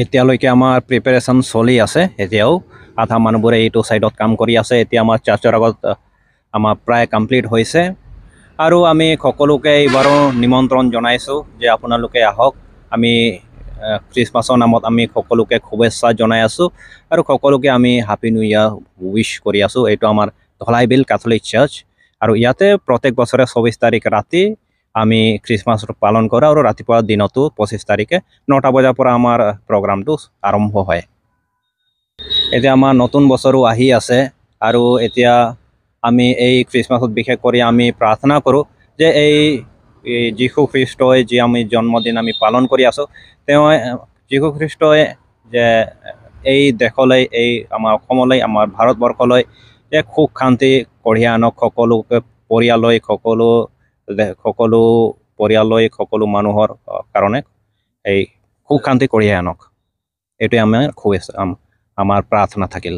এতিয়ালৈকে আমাৰ প্ৰিপাৰেশ্যন চলি আছে এতিয়াও আধা মানুহবোৰে এইটো সাইডত কাম কৰি আছে এতিয়া আমাৰ চাৰ্চৰ আগত আমাৰ প্ৰায় কমপ্লিট হৈছে আৰু আমি সকলোকে এইবাৰো নিমন্ত্ৰণ জনাইছো যে আপোনালোকে আহক আমি খ্ৰীষ্টমাছৰ নামত আমি সকলোকে শুভেচ্ছা জনাই আছো আৰু সকলোকে আমি হ্যাপি নিউ ইয়াৰ উইশ কৰি আছো এইটো আমাৰ ধলাইবিল ক্যাথলিক চাৰ্চ আৰু ইয়াতে প্ৰত্যেক বছৰে 24 তাৰিখ ৰাতি আমি খ্ৰীষ্টমাছ পালন কৰা আৰু ৰাতিপুৱা দিনতো 25 তাৰিখে 9টা বজাৰ পৰা আমাৰ প্ৰগ্ৰামটো আৰম্ভ হয় এতিয়া আমাৰ নতুন বছৰো আহি আছে আৰু এতিয়া আমি এই খ্ৰীষ্টমাছত বিশেষ কৰি আমি প্ৰাৰ্থনা কৰো যে এই যীশু খ্ৰীষ্টই যে আমি জন্মদিন আমি পালন কৰি আছো তেওঁ যীশু খ্ৰীষ্টই যে এই দেশলৈ এই আমাৰ অসমলৈ আমাৰ ভাৰতবৰ্ষলৈ এক সুখ শান্তি কঢ়িয়াই আনক সকলোকে পৰিয়াললৈ সকলো পৰিয়াললৈ সকলো মানুহৰ কাৰণে এই সুখ শান্তি কঢ়িয়াই আনক এইটোৱে আমাৰ খুব আমাৰ প্ৰাৰ্থনা থাকিল